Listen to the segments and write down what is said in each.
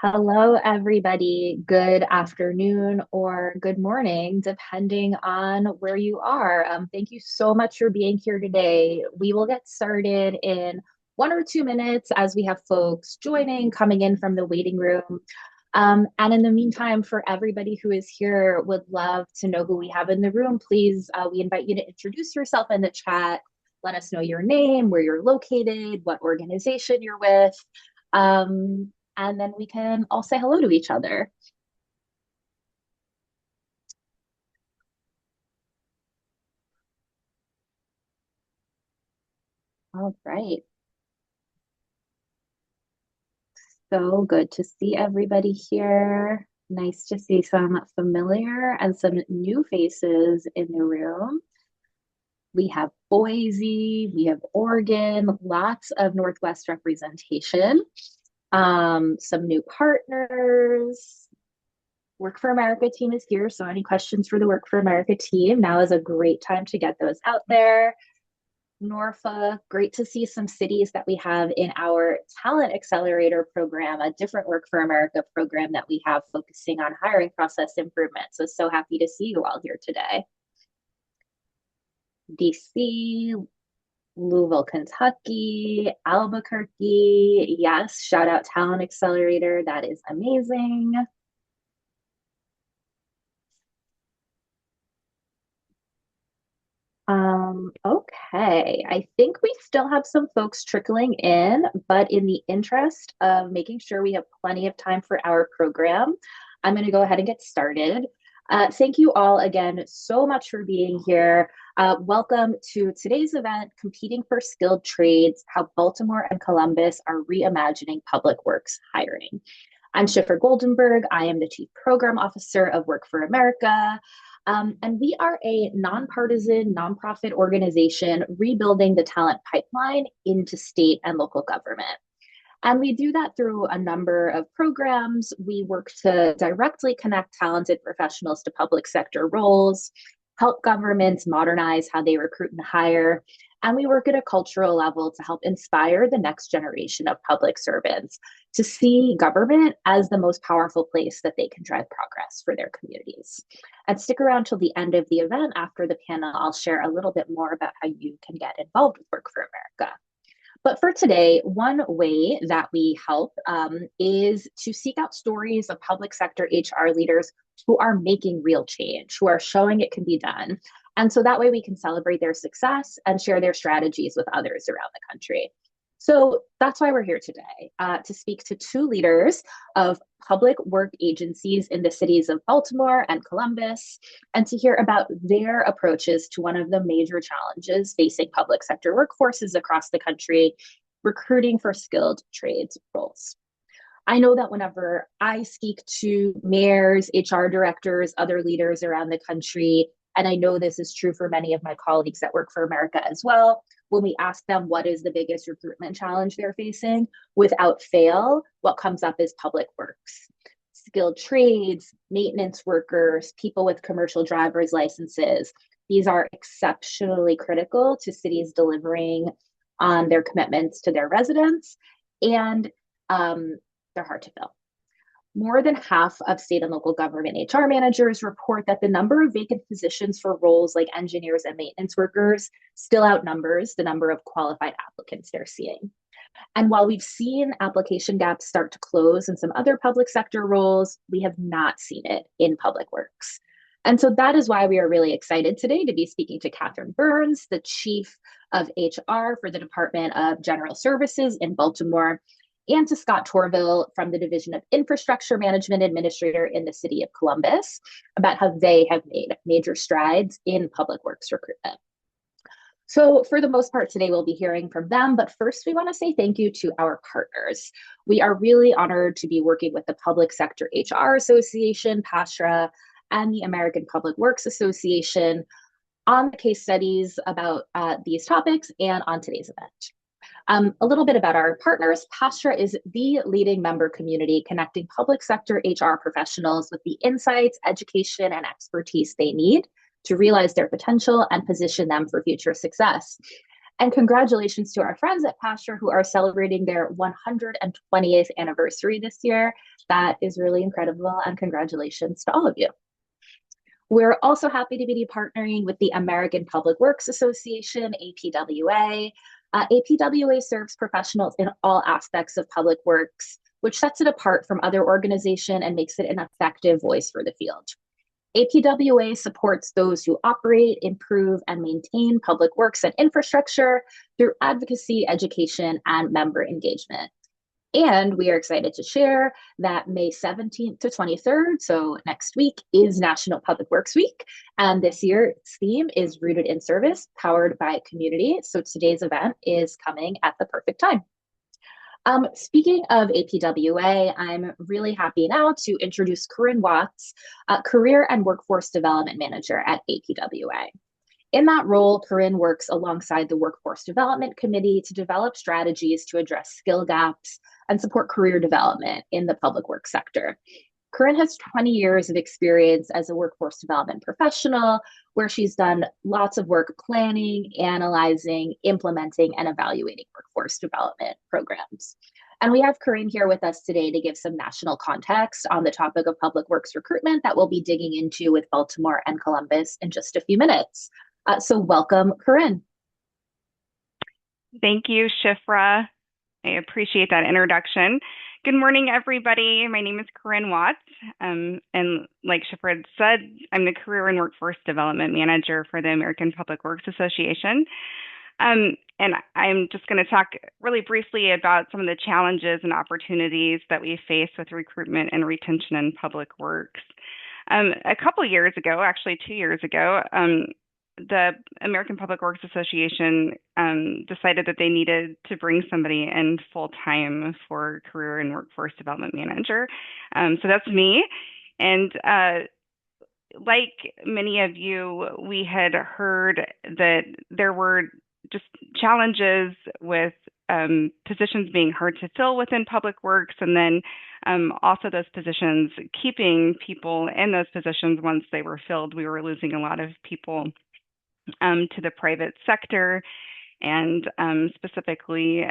Hello, everybody. Good afternoon or good morning, depending on where you are. Thank you so much for being here today. We will get started in 1 or 2 minutes as we have folks joining, coming in from the waiting room. And in the meantime, for everybody who is here, would love to know who we have in the room. Please, we invite you to introduce yourself in the chat. Let us know your name, where you're located, what organization you're with. And then we can all say hello to each other. All right. So good to see everybody here. Nice to see some familiar and some new faces in the room. We have Boise, we have Oregon, lots of Northwest representation, some new partners. Work for America team is here. So any questions for the Work for America team? Now is a great time to get those out there. Norfolk, great to see some cities that we have in our Talent Accelerator program, a different Work for America program that we have focusing on hiring process improvement. So happy to see you all here today. DC, Louisville, Kentucky, Albuquerque. Yes, shout out Talent Accelerator. That is amazing. Okay. I think we still have some folks trickling in, but in the interest of making sure we have plenty of time for our program, I'm going to go ahead and get started. Thank you all again so much for being here. Welcome to today's event, Competing for Skilled Trades, How Baltimore and Columbus Are Reimagining Public Works Hiring. I'm Schiffer Goldenberg. I am the Chief Program Officer of Work for America. And we are a nonpartisan, nonprofit organization rebuilding the talent pipeline into state and local government. And we do that through a number of programs. We work to directly connect talented professionals to public sector roles, help governments modernize how they recruit and hire. And we work at a cultural level to help inspire the next generation of public servants to see government as the most powerful place that they can drive progress for their communities. And stick around till the end of the event. After the panel, I'll share a little bit more about how you can get involved with Work for America. But for today, one way that we help is to seek out stories of public sector HR leaders who are making real change, who are showing it can be done. And so that way we can celebrate their success and share their strategies with others around the country. So that's why we're here today, to speak to two leaders of public work agencies in the cities of Baltimore and Columbus, and to hear about their approaches to one of the major challenges facing public sector workforces across the country, recruiting for skilled trades roles. I know that whenever I speak to mayors, HR directors, other leaders around the country, and I know this is true for many of my colleagues that Work for America as well, when we ask them what is the biggest recruitment challenge they're facing, without fail, what comes up is public works. Skilled trades, maintenance workers, people with commercial driver's licenses. These are exceptionally critical to cities delivering on their commitments to their residents, and they're hard to fill. More than half of state and local government HR managers report that the number of vacant positions for roles like engineers and maintenance workers still outnumbers the number of qualified applicants they're seeing. And while we've seen application gaps start to close in some other public sector roles, we have not seen it in public works. And so that is why we are really excited today to be speaking to Catherine Burns, the Chief of HR for the Department of General Services in Baltimore, and to Scott Torville from the Division of Infrastructure Management Administrator in the City of Columbus about how they have made major strides in public works recruitment. So for the most part today, we'll be hearing from them, but first we want to say thank you to our partners. We are really honored to be working with the Public Sector HR Association, PSHRA, and the American Public Works Association on the case studies about these topics and on today's event. A little bit about our partners. PSHRA is the leading member community connecting public sector HR professionals with the insights, education, and expertise they need to realize their potential and position them for future success. And congratulations to our friends at PSHRA who are celebrating their 120th anniversary this year. That is really incredible, and congratulations to all of you. We're also happy to be partnering with the American Public Works Association, APWA. APWA serves professionals in all aspects of public works, which sets it apart from other organizations and makes it an effective voice for the field. APWA supports those who operate, improve, and maintain public works and infrastructure through advocacy, education, and member engagement. And we are excited to share that May 17th to 23rd, so next week, is National Public Works Week. And this year's theme is Rooted in Service, Powered by Community. So today's event is coming at the perfect time. Speaking of APWA, I'm really happy now to introduce Corinne Watts, Career and Workforce Development Manager at APWA. In that role, Corinne works alongside the Workforce Development Committee to develop strategies to address skill gaps and support career development in the public works sector. Corinne has 20 years of experience as a workforce development professional, where she's done lots of work planning, analyzing, implementing, and evaluating workforce development programs. And we have Corinne here with us today to give some national context on the topic of public works recruitment that we'll be digging into with Baltimore and Columbus in just a few minutes. So welcome, Corinne. Thank you, PSHRA. I appreciate that introduction. Good morning, everybody. My name is Corinne Watts, and like PSHRA said, I'm the Career and Workforce Development Manager for the American Public Works Association. And I'm just going to talk really briefly about some of the challenges and opportunities that we face with recruitment and retention in public works. A couple years ago, actually 2 years ago, the American Public Works Association decided that they needed to bring somebody in full-time for Career and Workforce Development Manager. So that's me. And like many of you, we had heard that there were just challenges with positions being hard to fill within public works, and then also those positions, keeping people in those positions once they were filled. We were losing a lot of people to the private sector, and specifically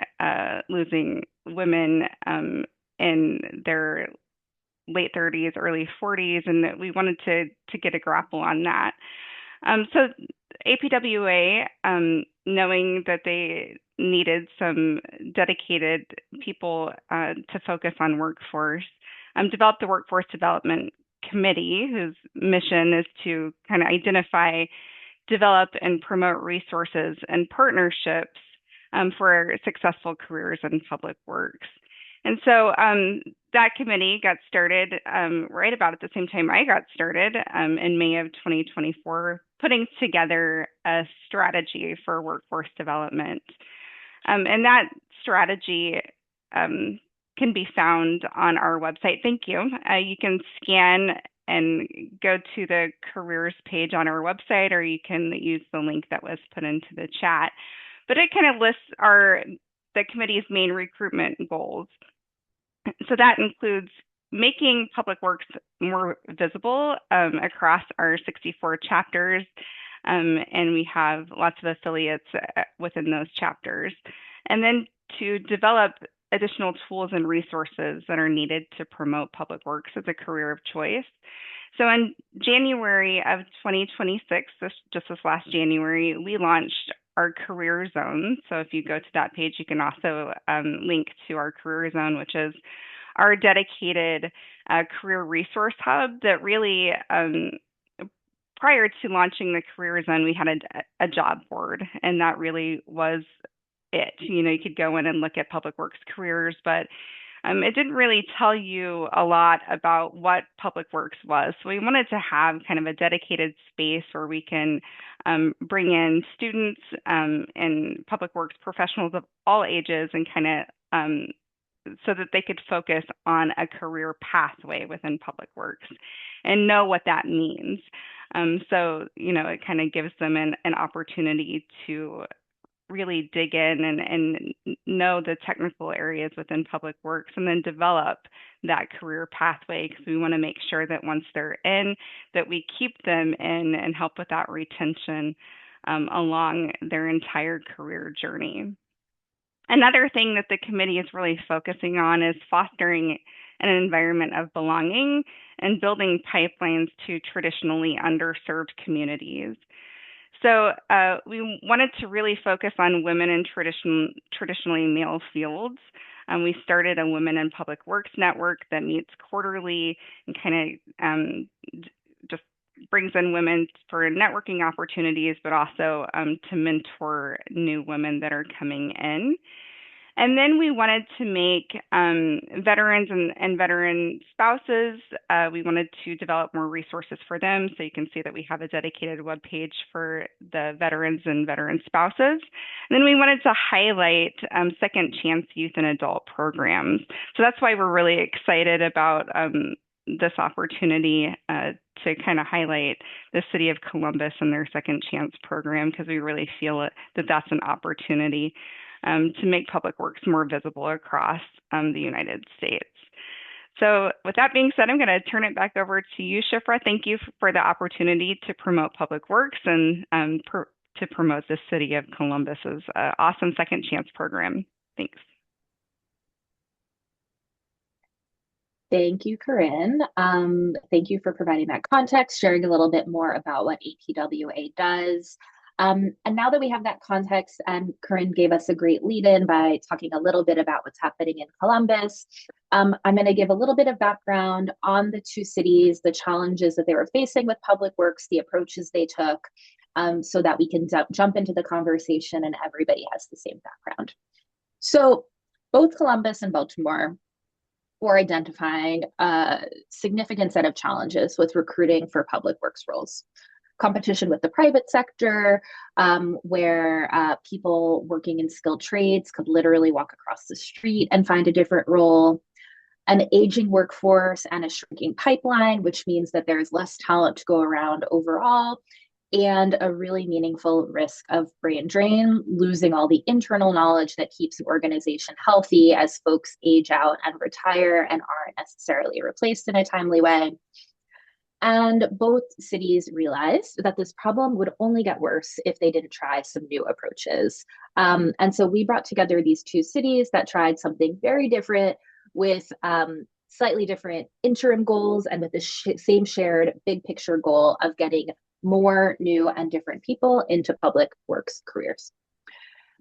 losing women in their late 30s, early 40s, and we wanted to get a grapple on that. So APWA, knowing that they needed some dedicated people to focus on workforce, developed the Workforce Development Committee, whose mission is to kind of identify, develop, and promote resources and partnerships for successful careers in public works. And so that committee got started right about at the same time I got started in May of 2024, putting together a strategy for workforce development. And that strategy can be found on our website. Thank you. You can scan and go to the careers page on our website, or you can use the link that was put into the chat. But it kind of lists the committee's main recruitment goals. So that includes making public works more visible across our 64 chapters, and we have lots of affiliates within those chapters. And then to develop additional tools and resources that are needed to promote public works as a career of choice. So in January of 2026, just this last January, we launched our career zone. So if you go to that page, you can also link to our career zone, which is our dedicated career resource hub that really, prior to launching the career zone, we had a job board, and that really was it. You could go in and look at public works careers, but it didn't really tell you a lot about what public works was. So we wanted to have kind of a dedicated space where we can bring in students and public works professionals of all ages, and kind of so that they could focus on a career pathway within public works and know what that means. So, it kind of gives them an opportunity to really dig in and know the technical areas within public works, and then develop that career pathway, because we want to make sure that once they're in, that we keep them in and help with that retention. along their entire career journey. Another thing that the committee is really focusing on is fostering an environment of belonging and building pipelines to traditionally underserved communities. So we wanted to really focus on women in traditionally male fields. We started a Women in Public Works network that meets quarterly and kind of just brings in women for networking opportunities, but also to mentor new women that are coming in. And then we wanted to make veterans and veteran spouses, we wanted to develop more resources for them. So you can see that we have a dedicated webpage for the veterans and veteran spouses. And then we wanted to highlight second chance youth and adult programs. So that's why we're really excited about this opportunity to kind of highlight the City of Columbus and their second chance program, because we really feel that that's an opportunity to make public works more visible across the United States. So with that being said, I'm going to turn it back over to you, Shifra. Thank you for the opportunity to promote public works and to promote the City of Columbus's awesome second chance program. Thanks. Thank you, Corinne. Thank you for providing that context, sharing a little bit more about what APWA does. And now that we have that context, and Corinne gave us a great lead in by talking a little bit about what's happening in Columbus, I'm going to give a little bit of background on the two cities, the challenges that they were facing with public works, the approaches they took, so that we can jump into the conversation and everybody has the same background. So both Columbus and Baltimore were identifying a significant set of challenges with recruiting for public works roles. Competition with the private sector, where people working in skilled trades could literally walk across the street and find a different role, an aging workforce and a shrinking pipeline, which means that there's less talent to go around overall, and a really meaningful risk of brain drain, losing all the internal knowledge that keeps an organization healthy as folks age out and retire and aren't necessarily replaced in a timely way. And both cities realized that this problem would only get worse if they didn't try some new approaches. And so we brought together these two cities that tried something very different with slightly different interim goals and with the same shared big picture goal of getting more new and different people into public works careers.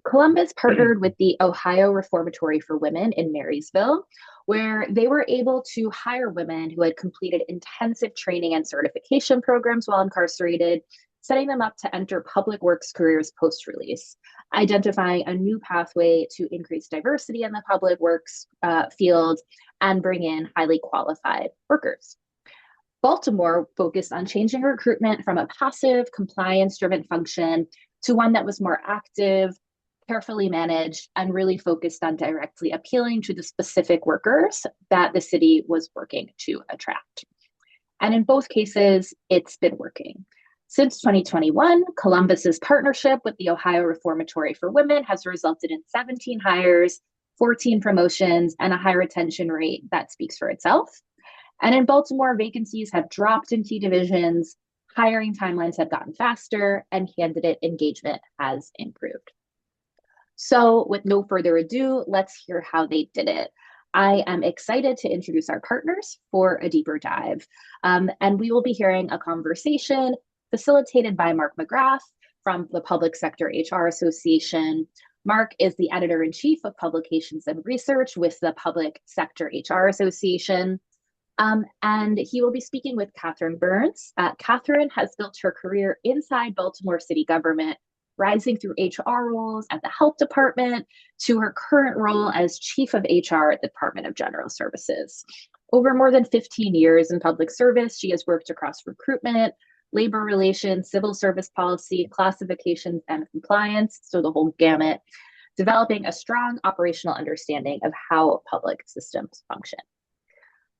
Columbus partnered with the Ohio Reformatory for Women in Marysville, where they were able to hire women who had completed intensive training and certification programs while incarcerated, setting them up to enter public works careers post-release, identifying a new pathway to increase diversity in the public works field and bring in highly qualified workers. Baltimore focused on changing recruitment from a passive, compliance-driven function to one that was more active, carefully managed, and really focused on directly appealing to the specific workers that the city was working to attract. And in both cases, it's been working. Since 2021, Columbus's partnership with the Ohio Reformatory for Women has resulted in 17 hires, 14 promotions, and a high retention rate that speaks for itself. And in Baltimore, vacancies have dropped in key divisions, hiring timelines have gotten faster, and candidate engagement has improved. So with no further ado, let's hear how they did it. I am excited to introduce our partners for a deeper dive. And we will be hearing a conversation facilitated by Mark McGrath from the Public Sector HR Association. Mark is the editor-in-chief of publications and research with the Public Sector HR Association. And he will be speaking with Catherine Burns. Catherine has built her career inside Baltimore city government, rising through HR roles at the health department to her current role as chief of HR at the Department of General Services. Over more than 15 years in public service, she has worked across recruitment, labor relations, civil service policy, classifications, and compliance, so the whole gamut, developing a strong operational understanding of how public systems function.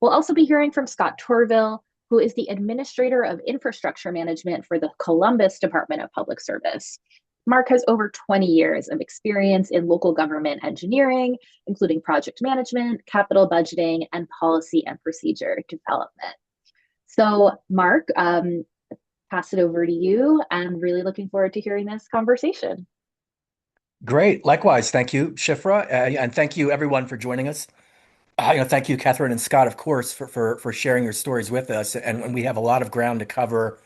We'll also be hearing from Scott Torville, who is the Administrator of Infrastructure Management for the Columbus Department of Public Service. Mark has over 20 years of experience in local government engineering, including project management, capital budgeting, and policy and procedure development. So Mark, pass it over to you. I'm really looking forward to hearing this conversation. Great. Likewise, thank you, Shifra, and thank you everyone for joining us. Thank you, Catherine and Scott, of course, for sharing your stories with us. And we have a lot of ground to cover.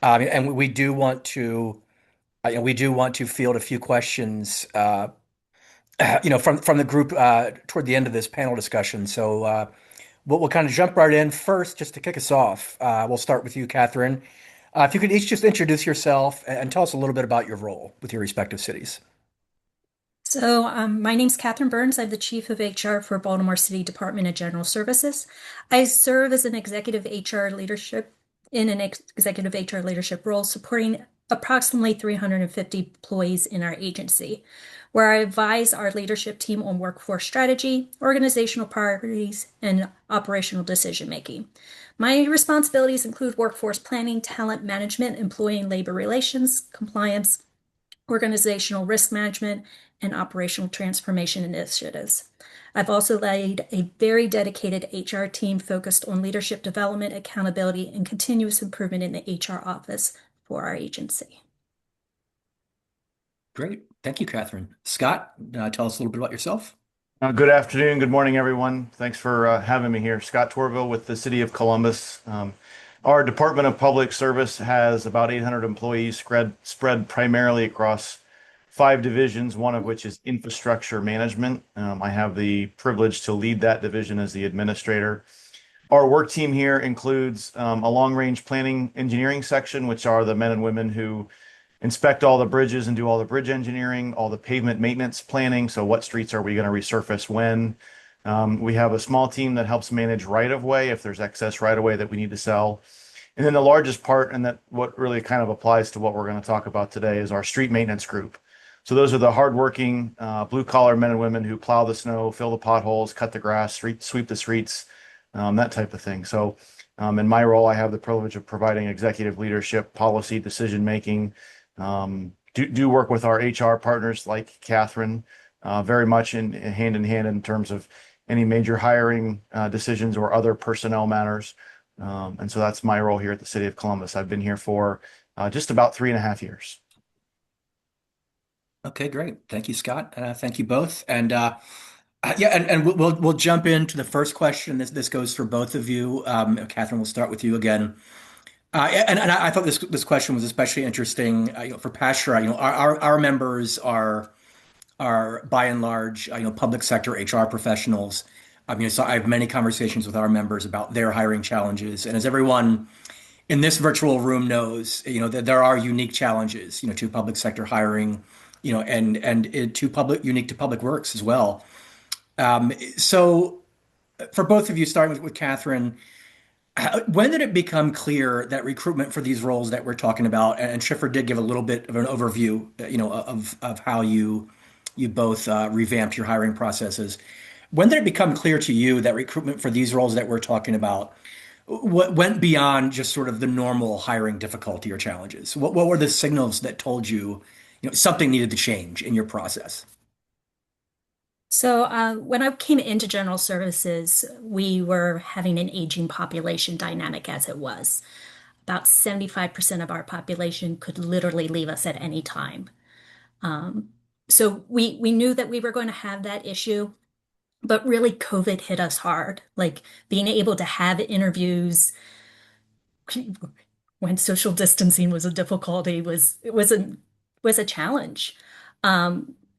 And we do want to field a few questions, from the group toward the end of this panel discussion. So we'll kind of jump right in first, just to kick us off. We'll start with you, Catherine. If you could each just introduce yourself and tell us a little bit about your role with your respective cities. My name's Catherine Burns. I'm the Chief of HR for Baltimore City Department of General Services. I serve as an executive HR leadership in an executive HR leadership role, supporting approximately 350 employees in our agency, where I advise our leadership team on workforce strategy, organizational priorities, and operational decision making. My responsibilities include workforce planning, talent management, employee and labor relations, compliance, organizational risk management, and operational transformation initiatives. I've also led a very dedicated HR team focused on leadership development, accountability, and continuous improvement in the HR office for our agency. Great. Thank you, Catherine. Scott, tell us a little bit about yourself. Good afternoon. Good morning, everyone. Thanks for having me here. Scott Torville with the City of Columbus. Our Department of Public Service has about 800 employees spread primarily across 5 divisions, one of which is infrastructure management. I have the privilege to lead that division as the administrator. Our work team here includes a long-range planning engineering section, which are the men and women who inspect all the bridges and do all the bridge engineering, all the pavement maintenance planning. So what streets are we going to resurface when? We have a small team that helps manage right-of-way if there's excess right-of-way that we need to sell. And then the largest part, and that what really kind of applies to what we're going to talk about today, is our street maintenance group. So those are the hardworking blue-collar men and women who plow the snow, fill the potholes, cut the grass, sweep the streets, that type of thing. So in my role, I have the privilege of providing executive leadership, policy, decision-making, do work with our HR partners like Catherine, very much in hand in terms of any major hiring decisions or other personnel matters. And so that's my role here at the City of Columbus. I've been here for just about 3.5 years. Okay, great. Thank you, Scott. Thank you both. And and we'll jump into the first question. This goes for both of you. Catherine, we'll start with you again. And I thought this question was especially interesting, for PSHRA. Our members are by and large, public sector HR professionals. So I have many conversations with our members about their hiring challenges, and as everyone in this virtual room knows, that there are unique challenges, to public sector hiring, and to unique to public works as well. So for both of you, starting with Catherine. When did it become clear that recruitment for these roles that we're talking about, and Schiffer did give a little bit of an overview, of how you both revamped your hiring processes. When did it become clear to you that recruitment for these roles that we're talking about went beyond just sort of the normal hiring difficulty or challenges? What were the signals that told you, something needed to change in your process? When I came into general services, we were having an aging population dynamic as it was. About 75% of our population could literally leave us at any time. We knew that we were going to have that issue, but really COVID hit us hard. Like being able to have interviews when social distancing was a difficulty was a challenge.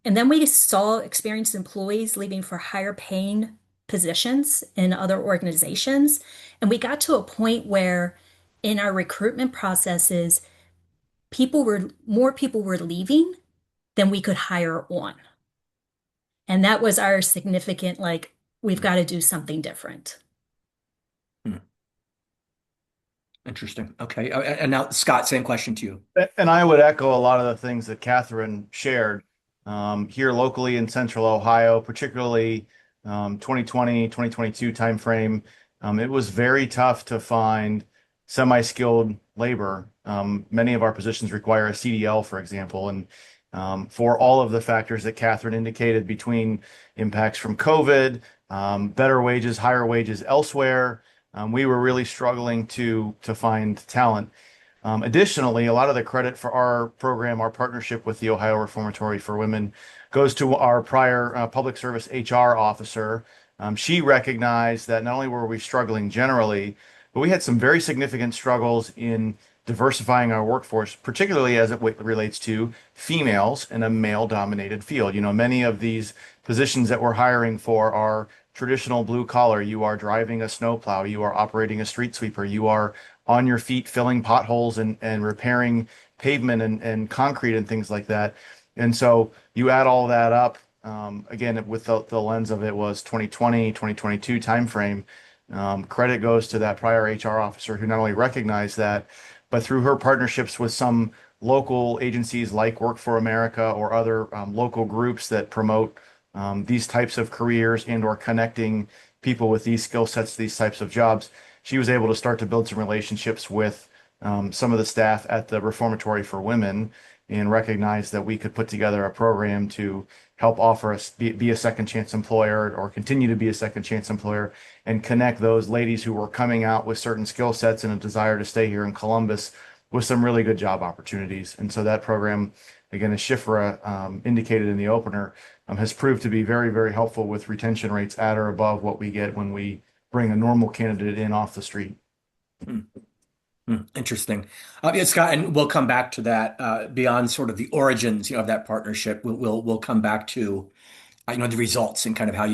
And then we saw experienced employees leaving for higher paying positions in other organizations. And we got to a point where in our recruitment processes, more people were leaving than we could hire on. And that was our significant, like, we've got to do something different. Hmm. Interesting. Okay. And now, Scott, same question to you. And I would echo a lot of the things that Catherine shared. Here locally in Central Ohio, particularly 2020, 2022 timeframe, it was very tough to find semi-skilled labor. Many of our positions require a CDL, for example, and for all of the factors that Catherine indicated between impacts from COVID, better wages, higher wages elsewhere, we were really struggling to find talent. Additionally, a lot of the credit for our program, our partnership with the Ohio Reformatory for Women, goes to our prior public service HR officer. She recognized that not only were we struggling generally, but we had some very significant struggles in diversifying our workforce, particularly as it relates to females in a male-dominated field. You know, many of these positions that we're hiring for are traditional blue collar. You are driving a snowplow, you are operating a street sweeper, you are on your feet filling potholes and repairing pavement and concrete and things like that. And so you add all that up, again, with the lens of it was 2020, 2022 timeframe. Credit goes to that prior HR officer who not only recognized that, but through her partnerships with some local agencies like Work for America or other local groups that promote these types of careers and or connecting people with these skill sets, these types of jobs, she was able to start to build some relationships with some of the staff at the Reformatory for Women and recognize that we could put together a program to help offer us be a second chance employer or continue to be a second chance employer and connect those ladies who were coming out with certain skill sets and a desire to stay here in Columbus with some really good job opportunities. And so that program, again, as PSHRA indicated in the opener, has proved to be very, very helpful with retention rates at or above what we get when we bring a normal candidate in off the street. Interesting. Yeah, Scott, and we'll come back to that beyond sort of the origins, of that partnership. We'll come back to, the results and kind of how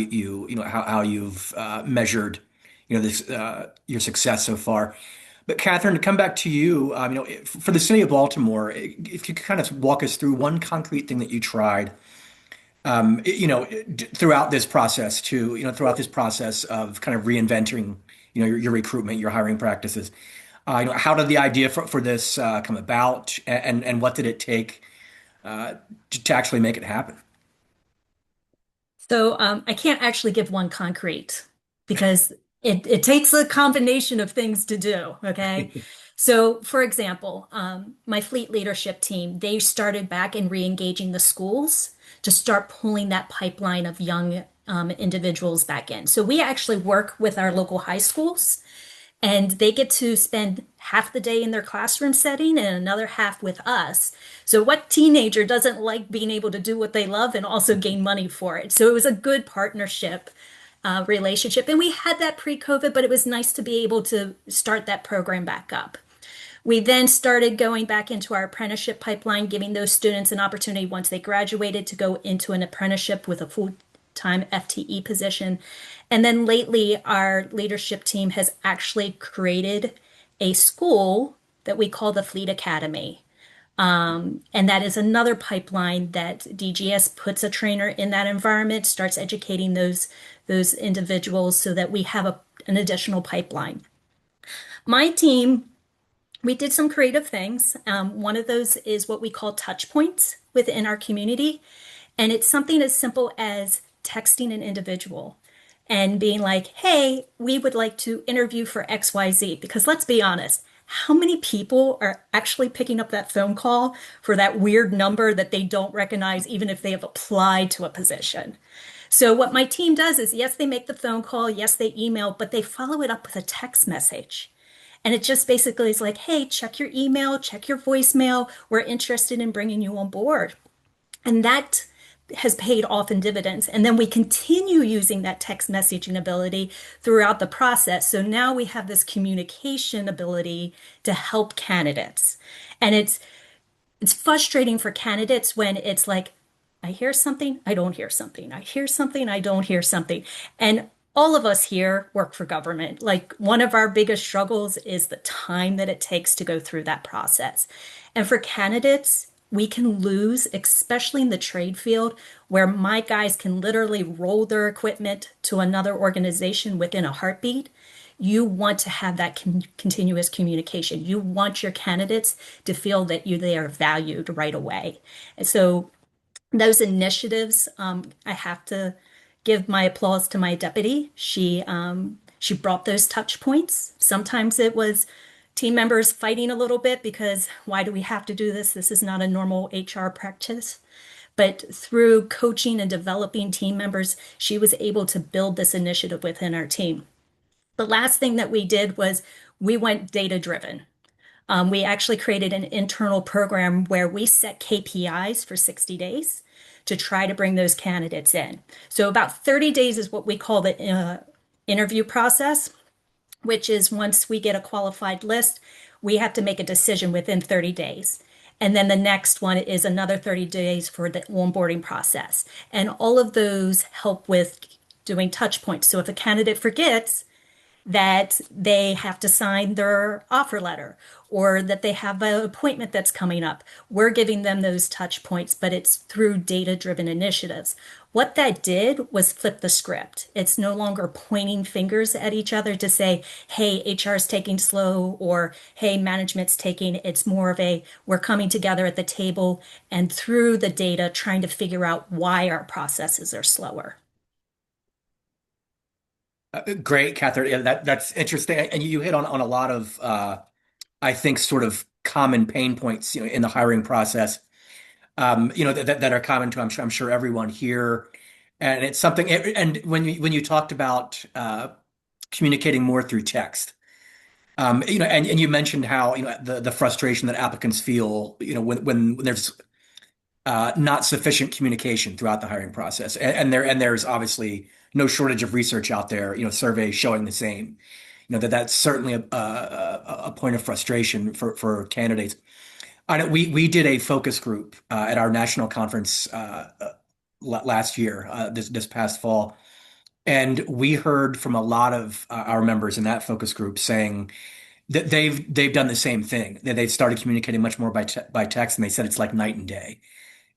how you've measured, this your success so far. But Catherine, to come back to you, for the city of Baltimore, if you could kind of walk us through one concrete thing that you tried, throughout this process throughout this process of kind of reinventing, your recruitment, your hiring practices. How did the idea for this come about, and what did it take to actually make it happen? So I can't actually give one concrete because it takes a combination of things to do. Okay. So, for example, my fleet leadership team, they started back in re-engaging the schools to start pulling that pipeline of young individuals back in. So we actually work with our local high schools, and they get to spend half the day in their classroom setting and another half with us. So what teenager doesn't like being able to do what they love and also gain money for it? So it was a good partnership relationship. And we had that pre-COVID, but it was nice to be able to start that program back up. We then started going back into our apprenticeship pipeline, giving those students an opportunity once they graduated to go into an apprenticeship with a full-time FTE position. And then lately, our leadership team has actually created a school that we call the Fleet Academy. And that is another pipeline that DGS puts a trainer in that environment, starts educating those individuals so that we have an additional pipeline. My team, we did some creative things. One of those is what we call touch points within our community. And it's something as simple as texting an individual and being like, hey, we would like to interview for XYZ. Because let's be honest, how many people are actually picking up that phone call for that weird number that they don't recognize, even if they have applied to a position? So what my team does is, yes, they make the phone call, yes, they email, but they follow it up with a text message. And it just basically is like, hey, check your email, check your voicemail. We're interested in bringing you on board. And that has paid off in dividends. And then we continue using that text messaging ability throughout the process. So now we have this communication ability to help candidates. And it's frustrating for candidates when it's like, I hear something, I don't hear something. I hear something, I don't hear something. And all of us here work for government. Like, one of our biggest struggles is the time that it takes to go through that process. And for candidates, we can lose, especially in the trade field, where my guys can literally roll their equipment to another organization within a heartbeat. You want to have that continuous communication. You want your candidates to feel that they are valued right away. And so those initiatives, I have to give my applause to my deputy. She brought those touch points. Sometimes it was team members fighting a little bit because why do we have to do this? This is not a normal HR practice. But through coaching and developing team members, she was able to build this initiative within our team. The last thing that we did was we went data driven. We actually created an internal program where we set KPIs for 60 days to try to bring those candidates in. So about 30 days is what we call the interview process, which is once we get a qualified list, we have to make a decision within 30 days. And then the next one is another 30 days for the onboarding process. And all of those help with doing touch points. So if a candidate forgets that they have to sign their offer letter or that they have an appointment that's coming up, we're giving them those touch points, but it's through data-driven initiatives. What that did was flip the script. It's no longer pointing fingers at each other to say, hey, HR is taking slow, or hey, management's taking. It's more of a, we're coming together at the table and through the data trying to figure out why our processes are slower. Great, Catherine. Yeah, that's interesting, and you hit on a lot of I think sort of common pain points, in the hiring process, that are common to I'm sure everyone here, and it's something. And when you talked about communicating more through text, and you mentioned how the frustration that applicants feel, when there's not sufficient communication throughout the hiring process, and there's obviously no shortage of research out there, surveys showing the same, that's certainly a point of frustration for candidates. I know we did a focus group at our national conference last year, this past fall, and we heard from a lot of our members in that focus group saying that they've done the same thing. That they've started communicating much more by text, and they said it's like night and day.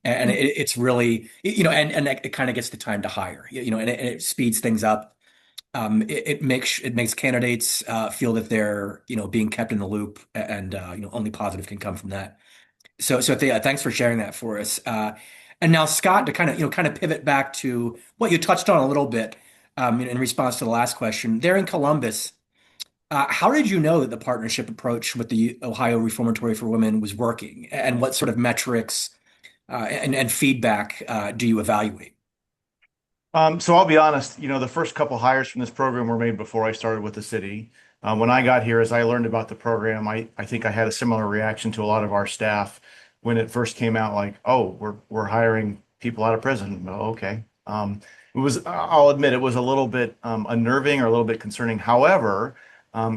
And it's really, and it kind of gets the time to hire, and it speeds things up. It makes candidates feel that they're being kept in the loop, and only positive can come from that. So thanks for sharing that for us. And now, Scott, to kind of pivot back to what you touched on a little bit, in response to the last question, there in Columbus, how did you know that the partnership approach with the Ohio Reformatory for Women was working, and what sort of metrics and feedback do you evaluate? So I'll be honest, the first couple hires from this program were made before I started with the city. When I got here, as I learned about the program, I think I had a similar reaction to a lot of our staff when it first came out, like, oh, we're hiring people out of prison. Oh, okay. I'll admit, it was a little bit unnerving or a little bit concerning. However,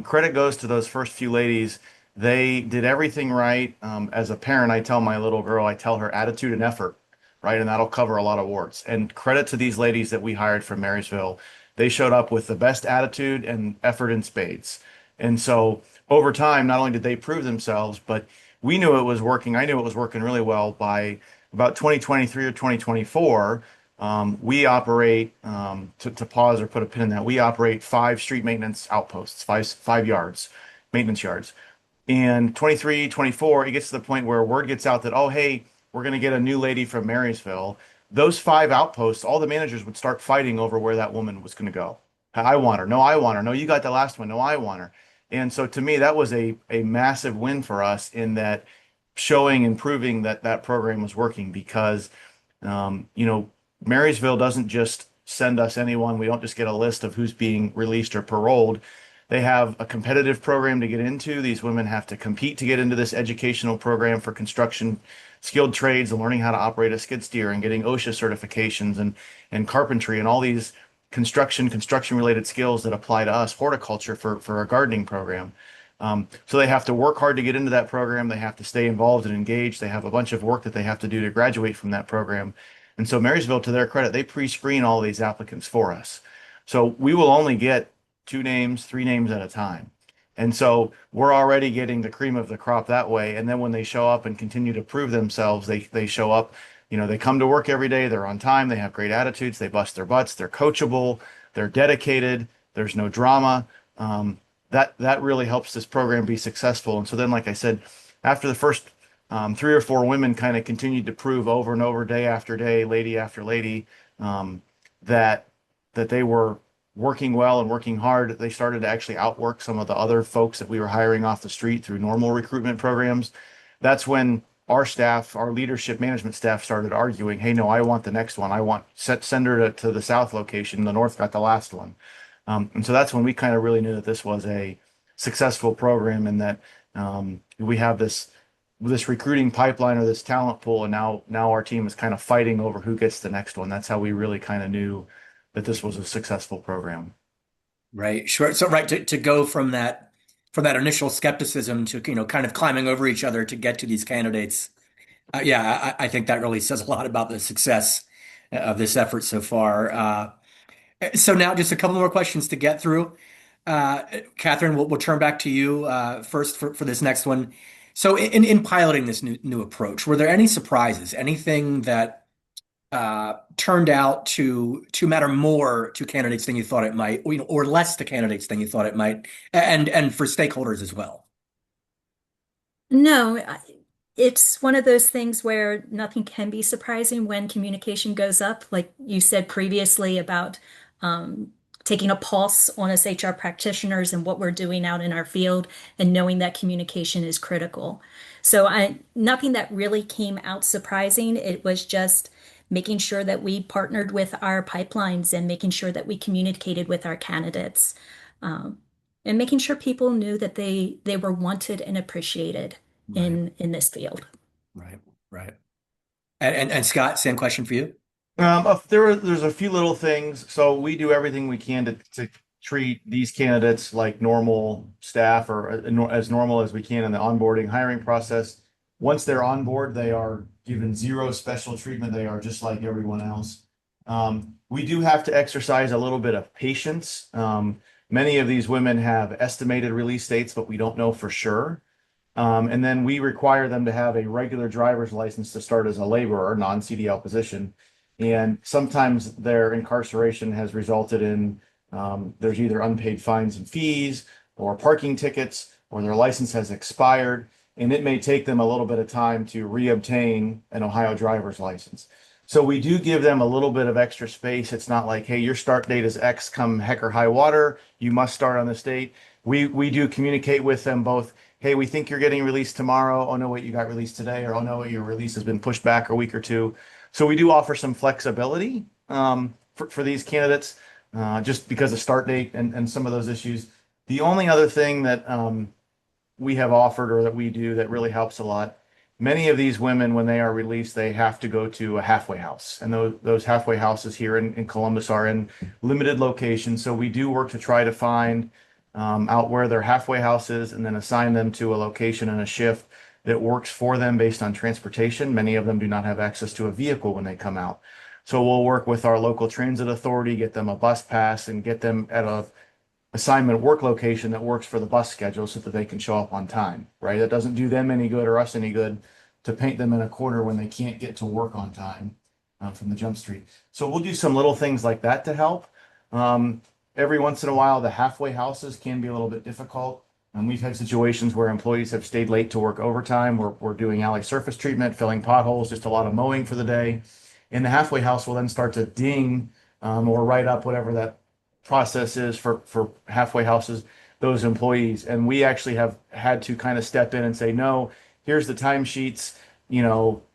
credit goes to those first few ladies. They did everything right. As a parent, I tell my little girl, I tell her attitude and effort, right? And that'll cover a lot of warts. And credit to these ladies that we hired from Marysville. They showed up with the best attitude and effort in spades. And so over time, not only did they prove themselves, but we knew it was working. I knew it was working really well by about 2023 or 2024. We operate, to pause or put a pin in that, we operate 5 street maintenance outposts, five yards, maintenance yards. And 23, 24, it gets to the point where word gets out that, oh, hey, we're going to get a new lady from Marysville. Those 5 outposts, all the managers would start fighting over where that woman was going to go. I want her. No, I want her. No, you got the last one. No, I want her. And so to me, that was a massive win for us in that showing and proving that that program was working because, Marysville doesn't just send us anyone. We don't just get a list of who's being released or paroled. They have a competitive program to get into. These women have to compete to get into this educational program for construction, skilled trades, and learning how to operate a skid steer and getting OSHA certifications and carpentry and all these construction related skills that apply to us, horticulture for a gardening program. So they have to work hard to get into that program. They have to stay involved and engaged. They have a bunch of work that they have to do to graduate from that program. And so Marysville, to their credit, they pre-screen all these applicants for us. So we will only get 2 names, 3 names at a time. And so we're already getting the cream of the crop that way. And then when they show up and continue to prove themselves, they show up, they come to work every day, they're on time, they have great attitudes, they bust their butts, they're coachable, they're dedicated, there's no drama. That really helps this program be successful. And so then, like I said, after the first 3 or 4 women kind of continued to prove over and over, day after day, lady after lady, that they were working well and working hard. They started to actually outwork some of the other folks that we were hiring off the street through normal recruitment programs. That's when our staff, our leadership management staff, started arguing, hey, no, I want the next one. I want send her to the south location. The north got the last one. And so that's when we kind of really knew that this was a successful program and that We have this recruiting pipeline or this talent pool, and now our team is kind of fighting over who gets the next one. That's how we really kind of knew that this was a successful program. Right. Sure. So right to go from that initial skepticism to kind of climbing over each other to get to these candidates. Yeah, I think that really says a lot about the success of this effort so far. So now just a couple more questions to get through. Catherine, we'll turn back to you first for this next one. So in piloting this new approach, were there any surprises? Anything that turned out to matter more to candidates than you thought it might, or less to candidates than you thought it might, and for stakeholders as well? No, it's one of those things where nothing can be surprising when communication goes up, like you said previously about um, taking a pulse on us HR practitioners and what we're doing out in our field and knowing that communication is critical. So nothing that really came out surprising. It was just making sure that we partnered with our pipelines and making sure that we communicated with our candidates. Um, and making sure people knew that they were wanted and appreciated Right, in this field. right, right. And Scott, same question for you. There's a few little things. So we do everything we can to treat these candidates like normal staff or as normal as we can in the onboarding hiring process. Once they're on board, they are given zero special treatment. They are just like everyone else. We do have to exercise a little bit of patience. Many of these women have estimated release dates, but we don't know for sure. And then we require them to have a regular driver's license to start as a laborer, non-CDL position. And sometimes their incarceration has resulted in there's either unpaid fines and fees or parking tickets, or their license has expired. And it may take them a little bit of time to reobtain an Ohio driver's license. So we do give them a little bit of extra space. It's not like, hey, your start date is X, come heck or high water. You must start on this date. We do communicate with them both. Hey, we think you're getting released tomorrow. Oh no, wait, you got released today, or oh no, your release has been pushed back a week or two. So we do offer some flexibility for these candidates, just because of start date and some of those issues. The only other thing that we have offered or that we do that really helps a lot, many of these women, when they are released, they have to go to a halfway house. And those halfway houses here in Columbus are in limited locations. So we do work to try to find out where their halfway house is and then assign them to a location and a shift that works for them based on transportation. Many of them do not have access to a vehicle when they come out. So we'll work with our local transit authority, get them a bus pass, and get them at a assignment work location that works for the bus schedule so that they can show up on time, right? That doesn't do them any good or us any good to paint them in a corner when they can't get to work on time from the jump street. So we'll do some little things like that to help. Every once in a while, the halfway houses can be a little bit difficult. And we've had situations where employees have stayed late to work overtime. We're doing alley surface treatment, filling potholes, just a lot of mowing for the day. And the halfway house will then start to ding or write up whatever that process is for halfway houses, those employees. And we actually have had to kind of step in and say, no, here's the timesheets.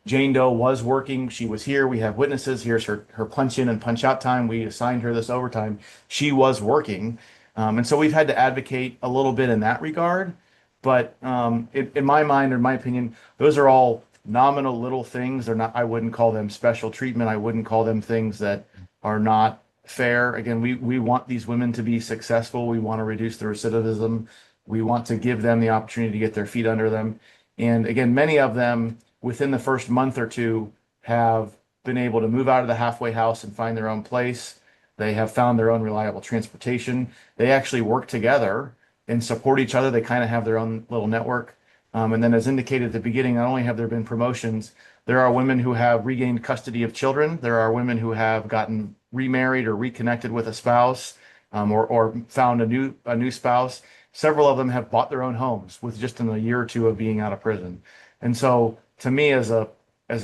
Jane Doe was working. She was here. We have witnesses. Here's her punch in and punch out time. We assigned her this overtime. She was working. And so we've had to advocate a little bit in that regard. But in my mind, or in my opinion, those are all nominal little things. They're not, I wouldn't call them special treatment. I wouldn't call them things that are not fair. Again, we want these women to be successful. We want to reduce the recidivism. We want to give them the opportunity to get their feet under them. And again, many of them within the first month or two have been able to move out of the halfway house and find their own place. They have found their own reliable transportation. They actually work together and support each other. They kind of have their own little network. And then as indicated at the beginning, not only have there been promotions, there are women who have regained custody of children. There are women who have gotten remarried or reconnected with a spouse, or found a new spouse. Several of them have bought their own homes with just in a year or two of being out of prison. And so to me as a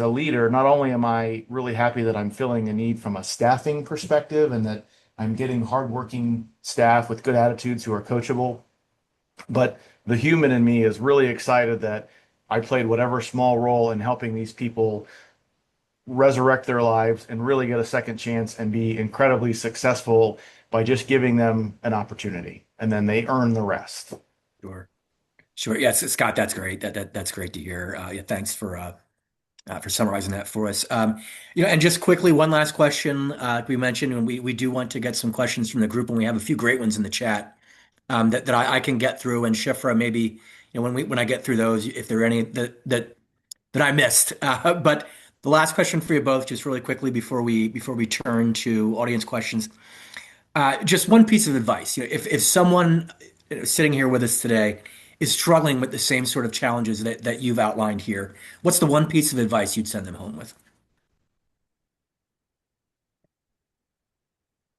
leader, not only am I really happy that I'm filling a need from a staffing perspective and that I'm getting hardworking staff with good attitudes who are coachable, but the human in me is really excited that I played whatever small role in helping these people resurrect their lives and really get a second chance and be incredibly successful by just giving them an opportunity. And then they earn the rest. Sure. Sure. Yes, Scott, that's great. That's great to hear. Yeah, thanks for summarizing that for us. And just quickly, one last question. We mentioned, and we do want to get some questions from the group, and we have a few great ones in the chat that I can get through. And Shifra, maybe when I get through those, if there are any that I missed. But the last question for you both, just really quickly before we turn to audience questions. Just one piece of advice. If someone sitting here with us today is struggling with the same sort of challenges that you've outlined here, what's the one piece of advice you'd send them home with?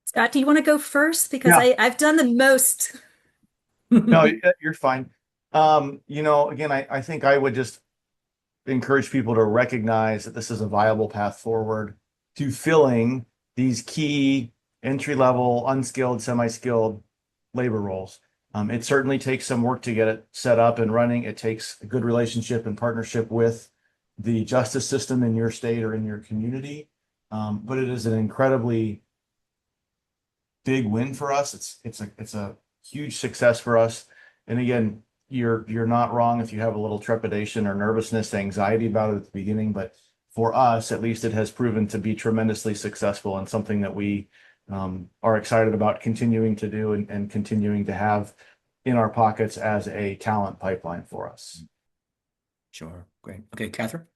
Scott, do you want to go first? Because Yeah. I've done the most. No, you're fine. Again, I think I would just encourage people to recognize that this is a viable path forward to filling these key entry-level, unskilled, semi-skilled labor roles. It certainly takes some work to get it set up and running. It takes a good relationship and partnership with the justice system in your state or in your community. But it is an incredibly big win for us. It's a huge success for us. And again, you're not wrong if you have a little trepidation or nervousness, anxiety about it at the beginning, but for us, at least it has proven to be tremendously successful and something that we are excited about continuing to do and continuing to have in our pockets as a talent pipeline for us. Sure. Great. Okay, Catherine.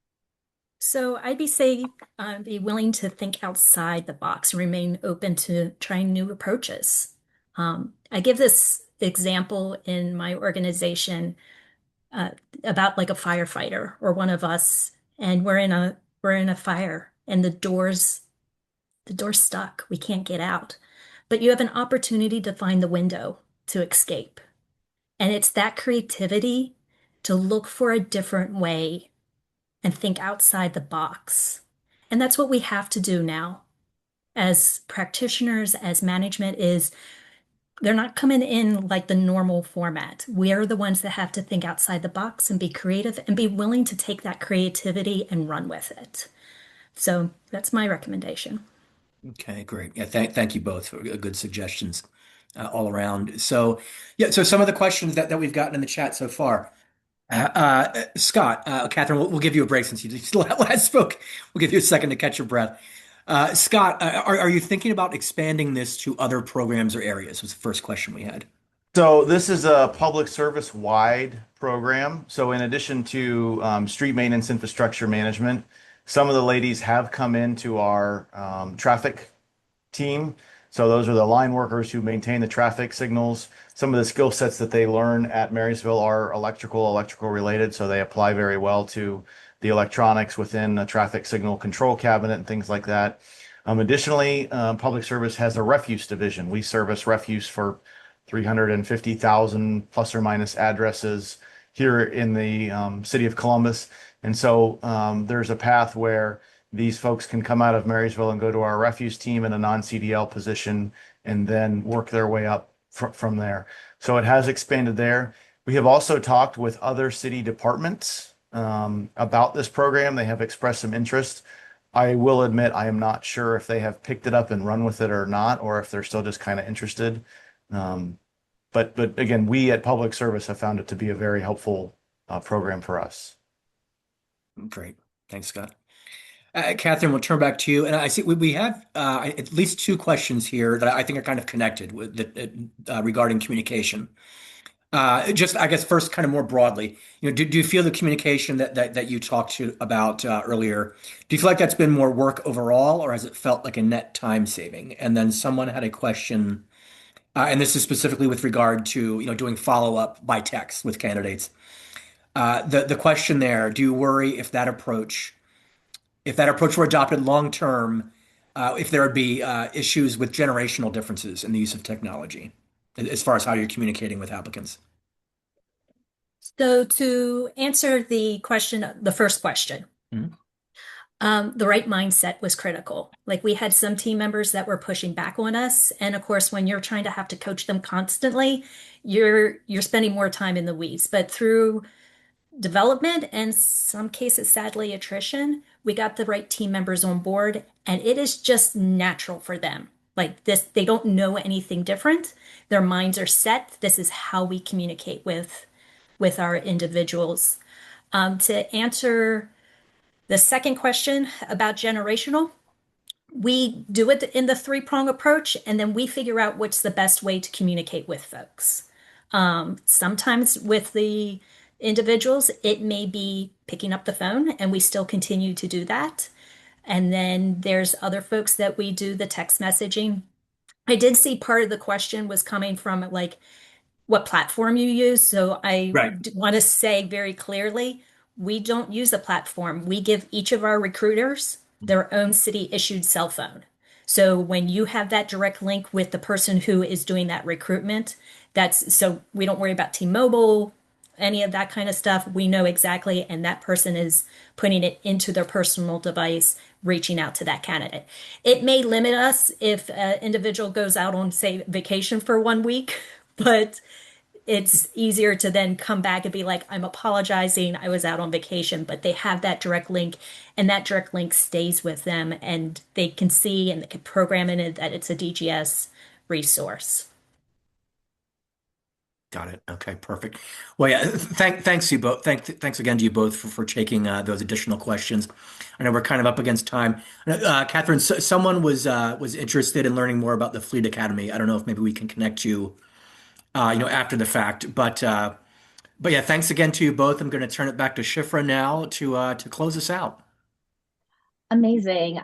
So I'd be willing to think outside the box and remain open to trying new approaches. I give this example in my organization about like a firefighter or one of us, and we're in a fire, and the door's stuck. We can't get out, but you have an opportunity to find the window to escape, and it's that creativity to look for a different way and think outside the box. And that's what we have to do now as practitioners, as management is they're not coming in like the normal format. We are the ones that have to think outside the box and be creative and be willing to take that creativity and run with it. So that's my recommendation. Okay, great. Yeah, thank you both for good suggestions all around. So, yeah, so some of the questions that we've gotten in the chat so far. Scott, Catherine, we'll give you a break since you just last spoke. We'll give you a second to catch your breath. Scott, are you thinking about expanding this to other programs or areas? Was the first question we had. So this is a public service wide program. So in addition to street maintenance infrastructure management, some of the ladies have come into our traffic team. So those are the line workers who maintain the traffic signals. Some of the skill sets that they learn at Marysville are electrical related. So they apply very well to the electronics within a traffic signal control cabinet and things like that. Additionally, public service has a refuse division. We service refuse for 350,000 plus or minus addresses here in the city of Columbus. And so there's a path where these folks can come out of Marysville and go to our refuse team in a non-CDL position and then work their way up from there. So it has expanded there. We have also talked with other city departments about this program. They have expressed some interest. I will admit I am not sure if they have picked it up and run with it or not, or if they're still just kind of interested. But again, we at Public Service have found it to be a very helpful program for us. Great. Thanks, Scott. Catherine, we'll turn back to you. And I see we have at least two questions here that I think are kind of connected with regarding communication. Just, I guess, first, kind of more broadly, do you feel the communication that you talked about earlier, do you feel like that's been more work overall, or has it felt like a net time saving? And then someone had a question, and this is specifically with regard to, doing follow-up by text with candidates. The question there, do you worry if that approach were adopted long term, if there would be issues with generational differences in the use of technology as far as how you're communicating with applicants? So to answer the first question, Mhm. the right mindset was critical. Like we had some team members that were pushing back on us. And of course, when you're trying to have to coach them constantly, you're spending more time in the weeds. But through development and some cases, sadly, attrition, we got the right team members on board, and it is just natural for them. Like this, they don't know anything different. Their minds are set. This is how we communicate with with our individuals. To answer the second question about generational, we do it in the three-prong approach, and then we figure out what's the best way to communicate with folks. Sometimes with the individuals, it may be picking up the phone, and we still continue to do that. And then there's other folks that we do the text messaging. I did see part of the question was coming from like what platform you use. So I Right. want to say very clearly, we don't use a platform. We give each of our recruiters their own city issued cell phone. So when you have that direct link with the person who is doing that recruitment, that's so we don't worry about T-Mobile, any of that kind of stuff. We know exactly, and that person is putting it into their personal device, reaching out to that candidate. It may limit us if an individual goes out on, say, vacation for 1 week, but it's easier to then come back and be like, I'm apologizing, I was out on vacation, but they have that direct link, and that direct link stays with them, and they can see and they can program in it that it's a DGS resource. Got it. Okay, perfect. Well, yeah, thanks you both. Thanks again to you both for taking those additional questions. I know we're kind of up against time. Catherine, someone was interested in learning more about the Fleet Academy. I don't know if maybe we can connect you, after the fact. But yeah, thanks again to you both. I'm going to turn it back to Shifra now to close us out. Amazing.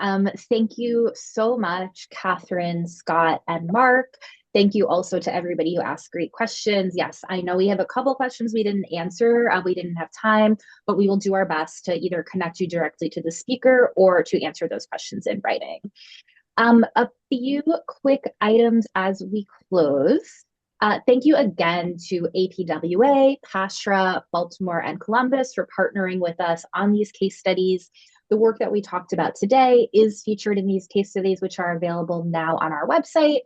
Thank you so much, Catherine, Scott, and Mark. Thank you also to everybody who asked great questions. Yes, I know we have a couple questions we didn't answer. We didn't have time, but we will do our best to either connect you directly to the speaker or to answer those questions in writing. A few quick items as we close. Thank you again to APWA, PSHRA, Baltimore, and Columbus for partnering with us on these case studies. The work that we talked about today is featured in these case studies, which are available now on our website.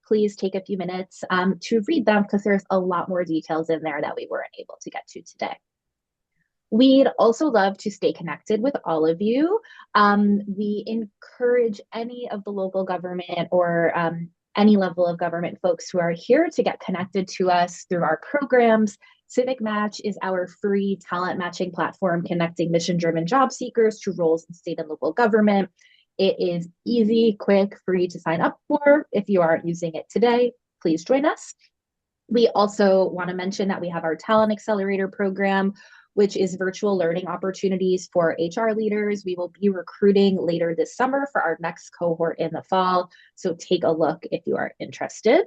Please take a few minutes to read them because there's a lot more details in there that we weren't able to get to today. We'd also love to stay connected with all of you. We encourage any of the local government or any level of government folks who are here to get connected to us through our programs. Civic Match is our free talent matching platform connecting mission-driven job seekers to roles in state and local government. It is easy, quick, free to sign up for. If you aren't using it today, please join us. We also want to mention that we have our Talent Accelerator program, which is virtual learning opportunities for HR leaders. We will be recruiting later this summer for our next cohort in the fall. So take a look if you are interested.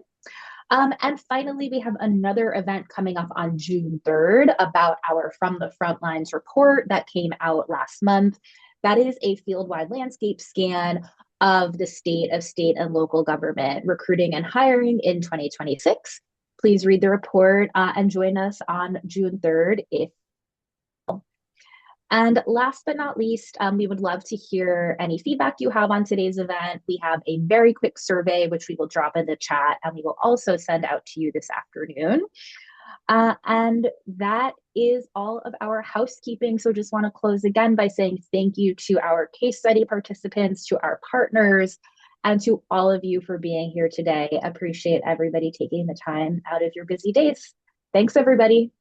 And finally, we have another event coming up on June 3rd about our From the Front Lines report that came out last month. That is a field-wide landscape scan of the state and local government recruiting and hiring in 2026. Please read the report and join us on June 3rd if. And last but not least, we would love to hear any feedback you have on today's event. We have a very quick survey, which we will drop in the chat, and we will also send out to you this afternoon. And that is all of our housekeeping. So just want to close again by saying thank you to our case study participants, to our partners, and to all of you for being here today. Appreciate everybody taking the time out of your busy days. Thanks, everybody.